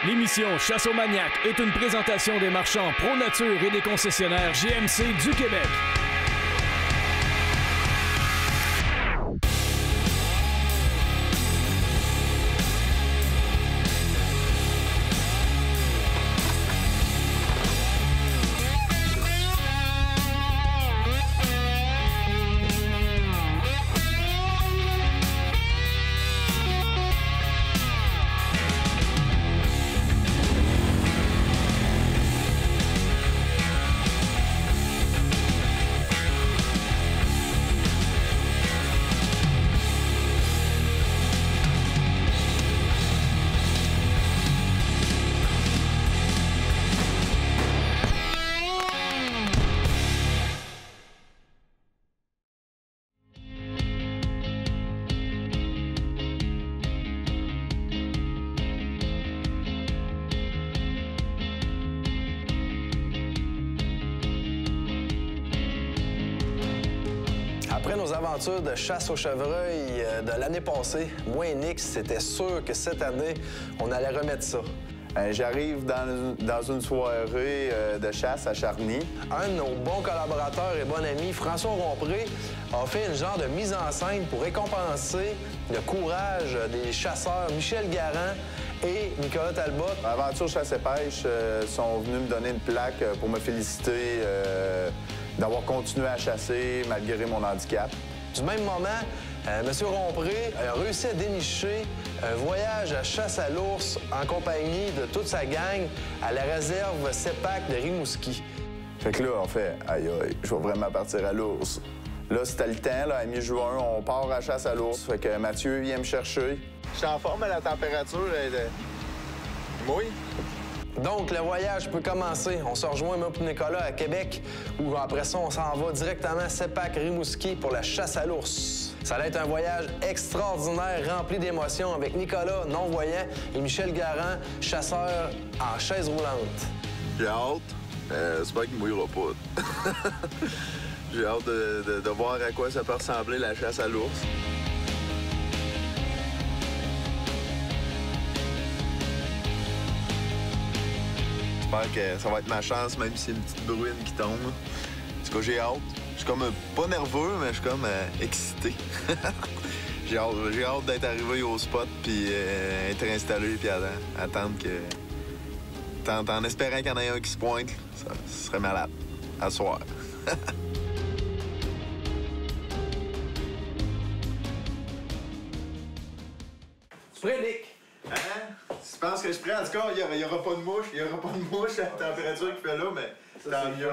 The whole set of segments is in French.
L'émission Chasse aux maniaques est une présentation des marchands Pro Nature et des concessionnaires GMC du Québec. Après nos aventures de chasse au chevreuil de l'année passée, moi et Nick, c'était sûr que cette année, on allait remettre ça. J'arrive dans une soirée de chasse à Charny. Un de nos bons collaborateurs et bon ami, François Rompré, a fait une genre de mise en scène pour récompenser le courage des chasseurs Michel Garand et Nicolas Talbot. Aventure Chasse et Pêche sont venus me donner une plaque pour me féliciter d'avoir continué à chasser malgré mon handicap. Du même moment, M. Rompré a réussi à dénicher un voyage à chasse à l'ours en compagnie de toute sa gang à la réserve CEPAC de Rimouski. Fait que là, on fait « Aïe, aïe, je vais vraiment partir à l'ours ». Là, c'était le temps, là, à mi-juin, on part à chasse à l'ours. Fait que Mathieu vient me chercher. Je suis en forme, mais la température est mouille. Donc, le voyage peut commencer. On se rejoint, moi et Nicolas, à Québec, où après ça, on s'en va directement à CEPAC Rimouski pour la chasse à l'ours. Ça va être un voyage extraordinaire, rempli d'émotions, avec Nicolas, non-voyant, et Michel Garand, chasseur en chaise roulante. J'ai hâte. J'espère qu'il ne mouillera pas. J'ai hâte de voir à quoi ça peut ressembler la chasse à l'ours. J'espère que ça va être ma chance, même s'il y a une petite bruine qui tombe. En tout cas, j'ai hâte. Je suis comme pas nerveux, mais je suis comme excité. J'ai hâte d'être arrivé au spot, puis être installé, puis attendre que... En espérant qu'il y en ait un qui se pointe, ça serait malade. À soir. Frédéric! Hein? Tu penses que je prends? En tout cas, il n'y aura pas de mouche. Il n'y aura pas de mouche à la température qu'il fait là, mais tant mieux.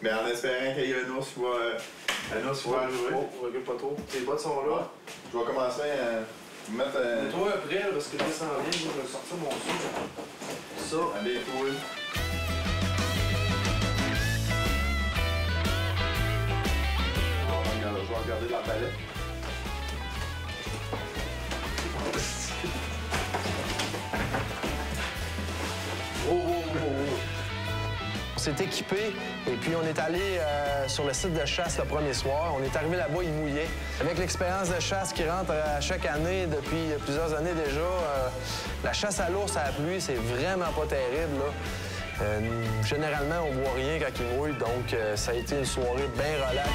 Mais en espérant qu'il y ait un ours qui va arriver. Oh, recule pas trop. Tes bottes sont là. Je vais commencer à mettre... Mets-toi après, parce que là, ça en vient. Je vais sortir mon sou. Ça. Habille-toi. Je vais regarder la palette. On s'est équipé et puis on est allé sur le site de chasse le premier soir. On est arrivé là-bas, il mouillait. Avec l'expérience de chasse qui rentre à chaque année depuis plusieurs années déjà, la chasse à l'ours à la pluie, c'est vraiment pas terrible, là. Généralement, on voit rien quand il mouille, donc ça a été une soirée bien relaxe.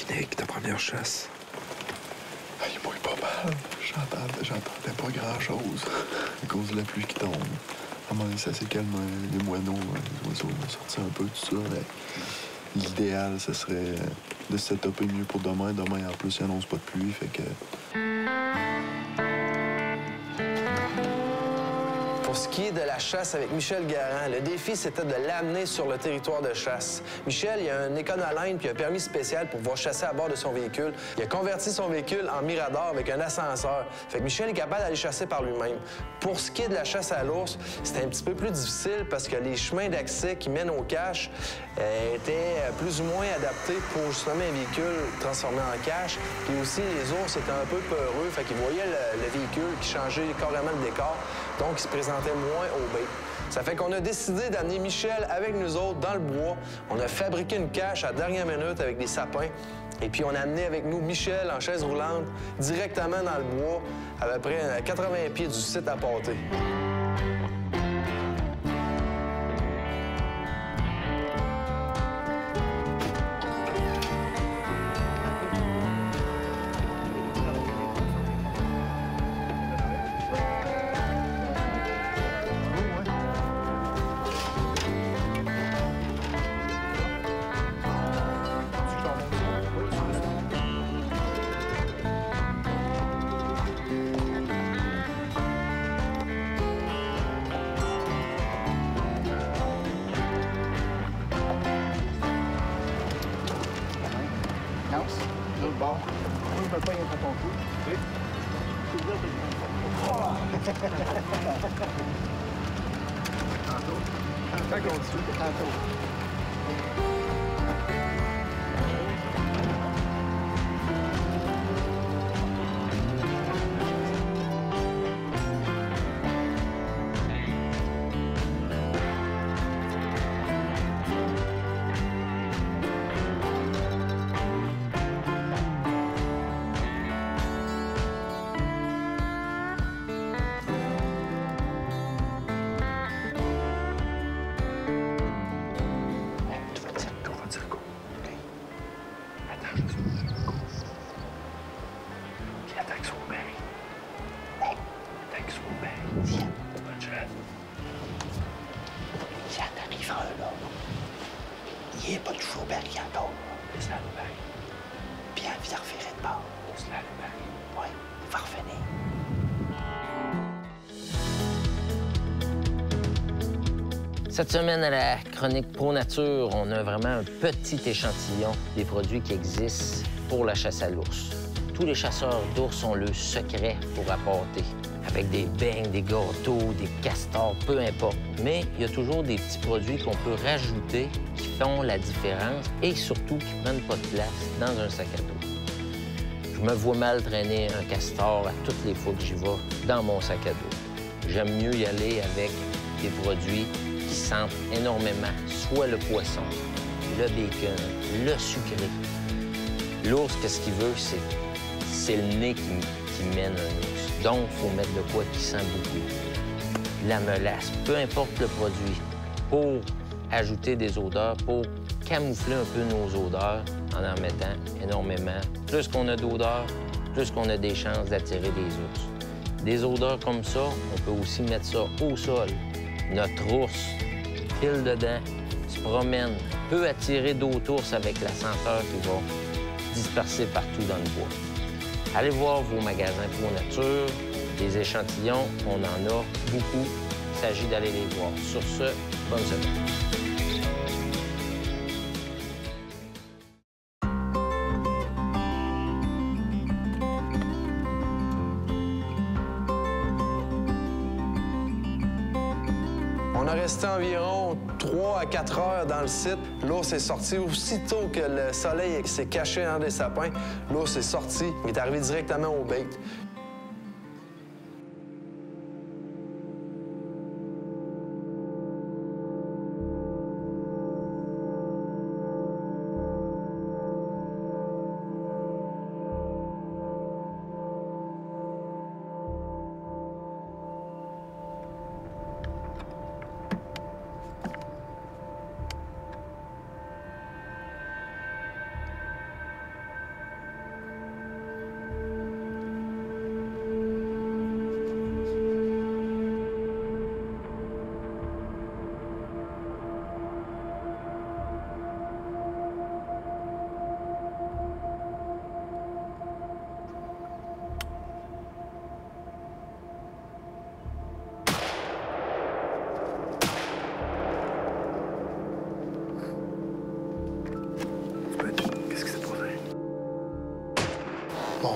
Nick, ta première chasse. Ah, il mouille pas mal. J'entendais pas grand-chose à cause de la pluie qui tombe. À un moment donné, ça s'est calmé. Les moineaux, les oiseaux ont sorti un peu, tout ça. Mais l'idéal, ce serait de se setuper mieux pour demain. Demain, en plus, il annonce pas de pluie, fait que... Faut ce qui est de la chasse avec Michel Garand, le défi, c'était de l'amener sur le territoire de chasse. Michel, il a un Econoline puis un permis spécial pour pouvoir chasser à bord de son véhicule. Il a converti son véhicule en mirador avec un ascenseur. Fait que Michel est capable d'aller chasser par lui-même. Pour ce qui est de la chasse à l'ours, c'était un petit peu plus difficile parce que les chemins d'accès qui mènent aux caches étaient plus ou moins adaptés pour justement un véhicule transformé en cache. Puis aussi, les ours étaient un peu peureux, fait qu'ils voyaient le véhicule qui changeait carrément le décor, donc ils se présentaient moins au bait. Ça fait qu'on a décidé d'amener Michel avec nous autres dans le bois. On a fabriqué une cache à la dernière minute avec des sapins. Et puis, on a amené avec nous Michel en chaise roulante directement dans le bois, à peu près à 80 pieds du site à pâter. Cette semaine, à la chronique Pro Nature, on a vraiment un petit échantillon des produits qui existent pour la chasse à l'ours. Tous les chasseurs d'ours ont le secret pour apporter, avec des beignes, des gâteaux, des castors, peu importe. Mais il y a toujours des petits produits qu'on peut rajouter qui font la différence et surtout qui prennent pas de place dans un sac à dos. Je me vois mal traîner un castor à toutes les fois que j'y vais dans mon sac à dos. J'aime mieux y aller avec des produits qui sentent énormément, soit le poisson, le bacon, le sucré. L'ours, qu'est-ce qu'il veut? C'est le nez qui mène un ours. Donc, il faut mettre de quoi qui sent beaucoup. La mélasse, peu importe le produit, pour ajouter des odeurs, pour camoufler un peu nos odeurs en mettant énormément. Plus qu'on a d'odeurs, plus qu'on a des chances d'attirer des ours. Des odeurs comme ça, on peut aussi mettre ça au sol. Notre ours, pile dedans, se promène, peut attirer d'autres ours avec la senteur qui va disperser partout dans le bois. Allez voir vos magasins Pro Nature. Des échantillons, on en a beaucoup. Il s'agit d'aller les voir. Sur ce, bonne semaine. On a resté environ 3 à 4 heures dans le site. L'ours est sorti aussitôt que le soleil s'est caché dans des sapins. L'ours est sorti, il est arrivé directement au bait.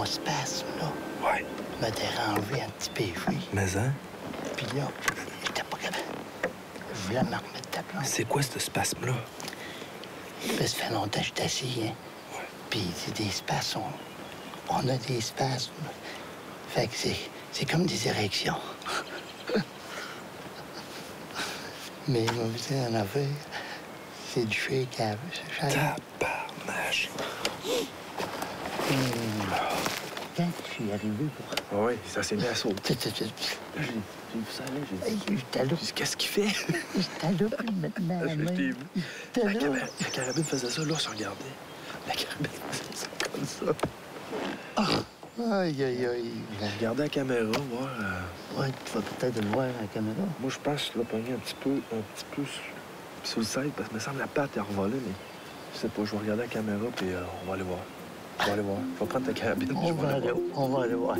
Ton spasme, là, Ouais. m'a dérangé un petit peu. Mais hein? Puis là, j'étais pas capable. Je voulais me remettre ta plante. C'est quoi ce spasme-là? Ça fait longtemps que je suis assis, hein. Ouais. Puis c'est des spasmes. On a des spasmes. Fait que c'est comme des érections. Mais moi, vous savez, en affaire, c'est du shake-up. Tabarnache. Quand je suis arrivé pour... Oui, ça s'est mis à sauter. J'étais là. Qu'est-ce qu'il fait? J'étais là, puis maintenant, Je t'ai vu. J'étais La là. carabine faisait ça, l'ours regardait. La carabine faisait ça comme ça. Aïe, aïe, aïe. On regardait la caméra, voir... Ouais, tu vas peut-être le voir à la caméra. Moi, je pense que je l'ai pogné un petit peu sur le side, parce que me semble la patte est revolée, mais je sais pas, je vais regarder la caméra, puis on va aller voir. On va aller voir. Je vais prendre ta carabine, puis je vais aller voir. On va aller voir.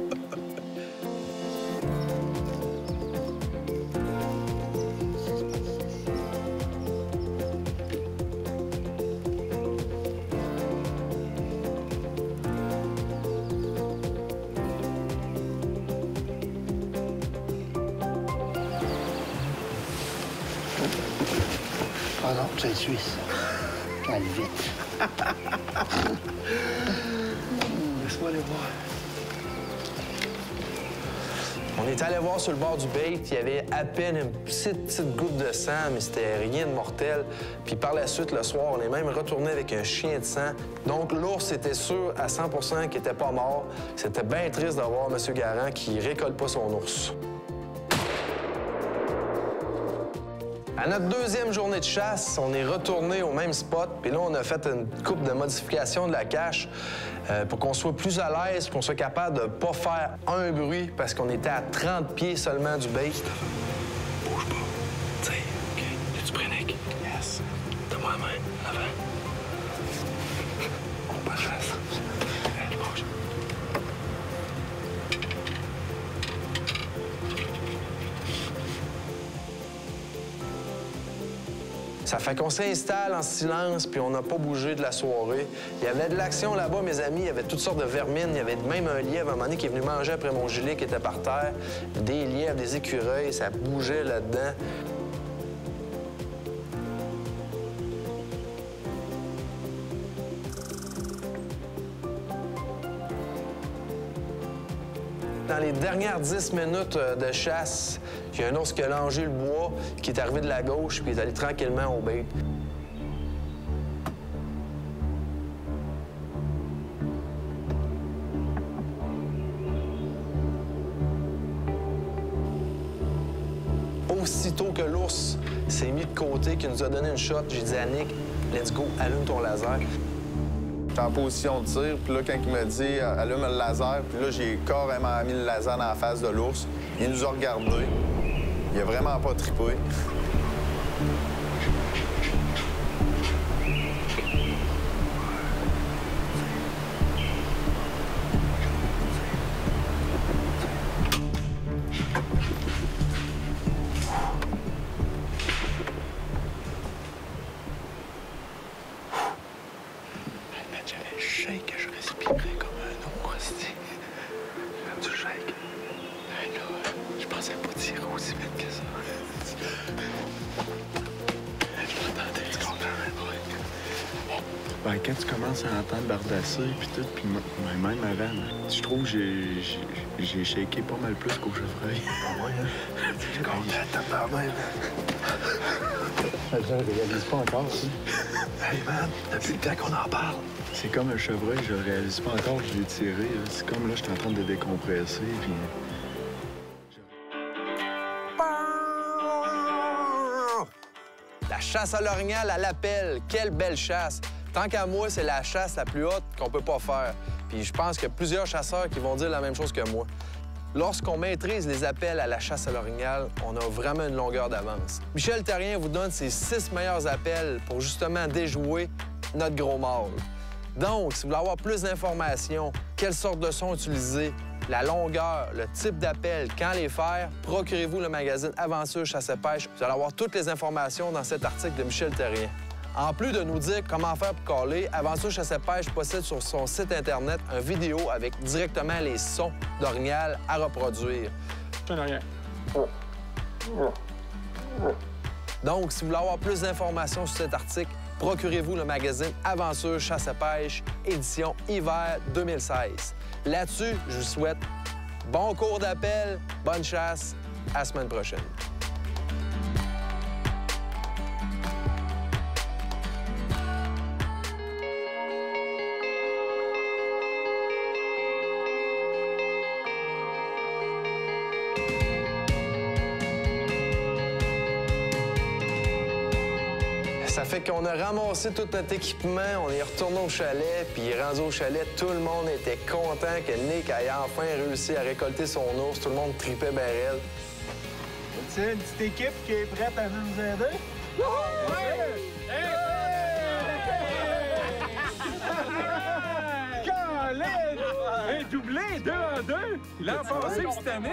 Ah non, c'est suisse. Allez vite. Laisse-moi aller voir. On est allé voir sur le bord du bait, il y avait à peine une petite goutte de sang, mais c'était rien de mortel. Puis par la suite, le soir, on est même retourné avec un chien de sang. Donc l'ours était sûr à 100 qu'il n'était pas mort. C'était bien triste de voir M. Garand qui récolte pas son ours. À notre deuxième journée de chasse, on est retourné au même spot, puis là, on a fait une couple de modifications de la cache pour qu'on soit plus à l'aise, qu'on soit capable de pas faire un bruit, parce qu'on était à 30 pieds seulement du bait. Bouge pas. Tiens, OK. Es-tu prêt, Nick? Yes. Donne-moi la main. En avant. On passe la chasse. Allez, bouge. Ça fait qu'on s'installe en silence, puis on n'a pas bougé de la soirée. Il y avait de l'action là-bas, mes amis. Il y avait toutes sortes de vermines. Il y avait même un lièvre à un moment donné qui est venu manger après mon gilet qui était par terre. Des lièvres, des écureuils, ça bougeait là-dedans. Dans les dernières 10 minutes de chasse, il y a un ours qui a langé le bois, qui est arrivé de la gauche, puis il est allé tranquillement au bait. Aussitôt que l'ours s'est mis de côté, qu'il nous a donné une shot, j'ai dit à Nick, « Let's go, allume ton laser ». J'étais en position de tir, puis là, quand il m'a dit « allume le laser », puis là, j'ai carrément mis le laser dans la face de l'ours. Il nous a regardés. Il a vraiment pas trippé. J'avais le shake, je respirais comme un ours. Quand tu shake. Là, je pensais pas tirer aussi vite que ça. Je m'attendais, tu comprends? Ben, quand tu commences à entendre bardasser puis tout, puis même avant, je trouve que j'ai shaké pas mal plus qu'au chevreuil. Ah ouais, hein? Je comprends, t'as pas même. Je réalise pas encore, ça. Hey, man, depuis le temps qu'on en parle. C'est comme un chevreuil, je le réalise pas encore que je l'ai tiré. C'est comme là, je suis en train de décompresser, puis... La chasse à l'orignal à l'appel, quelle belle chasse! Tant qu'à moi, c'est la chasse la plus haute qu'on peut pas faire. Puis je pense qu'il y a plusieurs chasseurs qui vont dire la même chose que moi. Lorsqu'on maîtrise les appels à la chasse à l'orignal, on a vraiment une longueur d'avance. Michel Therrien vous donne ses 6 meilleurs appels pour justement déjouer notre gros mâle. Donc, si vous voulez avoir plus d'informations, quelle sorte de son utiliser, la longueur, le type d'appel, quand les faire, procurez-vous le magazine Aventure Chasse et Pêche. Vous allez avoir toutes les informations dans cet article de Michel Therrien. En plus de nous dire comment faire pour caler, Aventure Chasse et Pêche possède sur son site Internet une vidéo avec directement les sons d'orignal à reproduire. Donc, si vous voulez avoir plus d'informations sur cet article, procurez-vous le magazine Aventure Chasse et Pêche, édition hiver 2016. Là-dessus, je vous souhaite bon cours d'appel, bonne chasse, à la semaine prochaine. Ça fait qu'on a ramassé tout notre équipement, on est retourné au chalet, puis rendu au chalet, tout le monde était content que Nick ait enfin réussi à récolter son ours. Tout le monde tripait ben raide. C'est une petite équipe qui est prête à nous aider? Un doublé, 2 en 2, l'an passé cette année.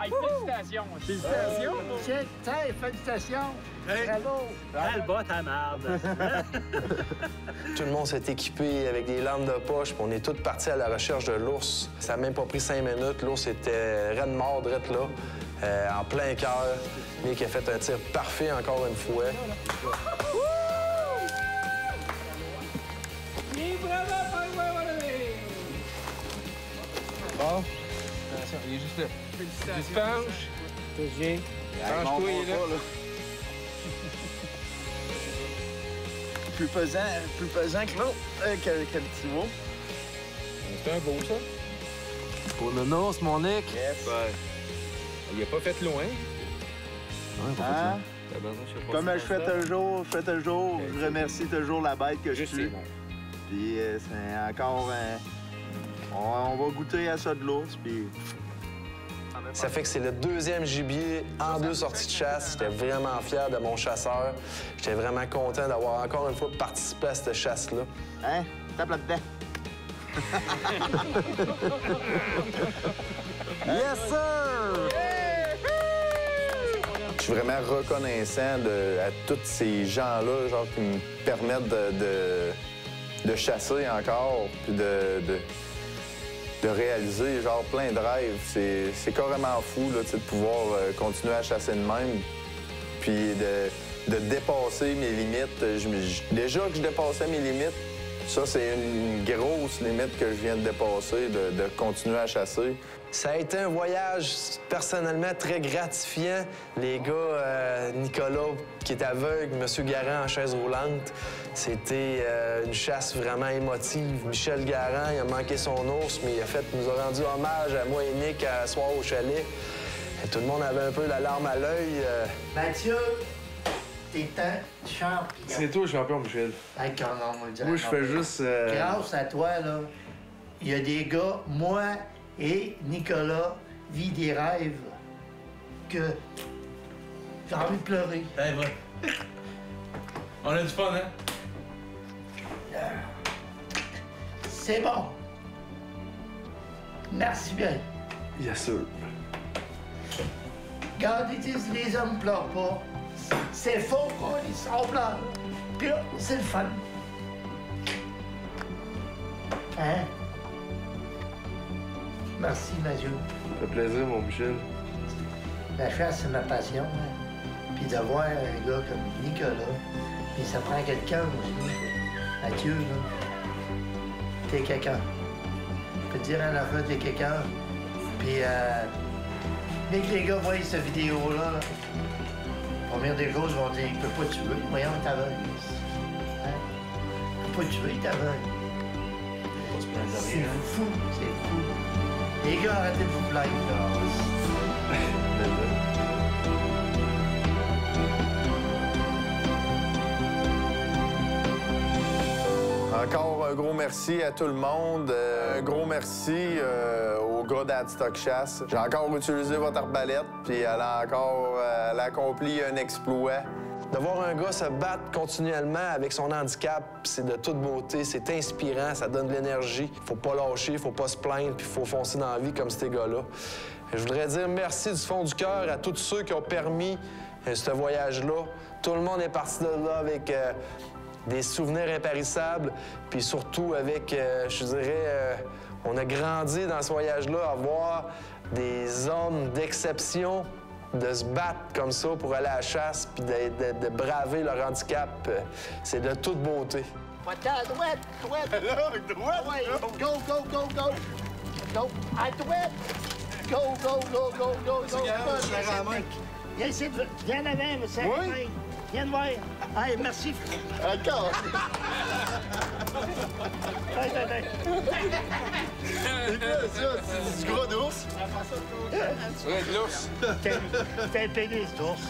Hey, félicitations. Félicitations. Félicitations. Bravo. Elle bat ta marde. Tout le monde s'est équipé avec des lampes de poche, puis on est tous partis à la recherche de l'ours. Ça n'a même pas pris 5 minutes. L'ours était raide mort, drette là, en plein cœur. Nick a fait un tir parfait encore une fois. Bon. Il est juste là. Tu te penches. Penche-toi, il est là. Plus pesant que l'autre, que le petit mot. C'est un beau, ça. Pour le ours, mon Nick. Yes. Il a pas fait loin. Hein? Comme je fais toujours, je remercie toujours la bête que je sais, tue. bon. Puis c'est encore... on va goûter à ça de l'ours, puis... Ça fait que c'est le 2e gibier en 2 sorties de chasse. J'étais vraiment fier de mon chasseur. J'étais vraiment content d'avoir encore une fois participé à cette chasse-là. Hein? Tape là-dedans. Yes, sir! Je suis vraiment reconnaissant à tous ces gens-là, genre, qui me permettent de chasser encore, puis de réaliser, genre, plein de rêves. C'est carrément fou, là, de pouvoir continuer à chasser de même, puis de dépasser mes limites. Déjà que je dépassais mes limites, ça, c'est une grosse limite que je viens de dépasser, de continuer à chasser. Ça a été un voyage personnellement très gratifiant. Les gars, Nicolas, qui est aveugle, M. Garand en chaise roulante, c'était une chasse vraiment émotive. Michel Garand, il a manqué son ours, mais nous a rendu hommage à moi et Nick à soir au chalet. Et tout le monde avait un peu la larme à l'œil. Mathieu, t'es un champion. C'est toi le champion, Michel. D'accord, non, Moi, je fais juste... Grâce à toi, là, il y a des gars, moi et Nicolas, vit des rêves que j'ai envie de pleurer. Hey, vrai. On a du fun, hein? C'est bon. Merci bien. Bien sûr. Quand ils disent les hommes pleurent pas, c'est faux, on pleure. Puis là, c'est le fun. Hein? Merci, Mathieu. Ça fait plaisir, mon Michel. La chasse, c'est ma passion. Hein? Puis de voir un gars comme Nicolas, puis ça prend quelqu'un aussi. Mathieu, là, t'es quelqu'un. Je peux te dire à la fois, t'es quelqu'un. Puis, dès que les gars voient cette vidéo-là, là, première des choses, vont dire, il peut pas tuer. Voyons, il est aveugle. Hein? Il peut pas tuer, il est aveugle. C'est fou, c'est fou. Les gars, arrêtez de vous plaindre, Encore un gros merci à tout le monde. Un gros merci au gars d'Adstock Chasse. J'ai encore utilisé votre arbalète, puis elle a accompli un exploit. De voir un gars se battre continuellement avec son handicap, c'est de toute beauté, c'est inspirant, ça donne de l'énergie. Faut pas lâcher, faut pas se plaindre, puis faut foncer dans la vie comme ces gars-là. Je voudrais dire merci du fond du cœur à tous ceux qui ont permis ce voyage-là. Tout le monde est parti de là avec des souvenirs impérissables, puis surtout avec, je dirais, on a grandi dans ce voyage-là à voir des hommes d'exception de se battre comme ça pour aller à la chasse puis de braver leur handicap. C'est de toute beauté. À droite, droite. Droite? Ouais, go, go, go, go. Go, à droite. Go, go, go, go, go, go. Viens ici, viens en avant, monsieur. Oui? Viens de voir. Hey, merci. Encore? Hey, hey, hey. C'est quoi ça? C'est du gros d'ours? Ouais, de l'ours. T'es un pénis d'ours.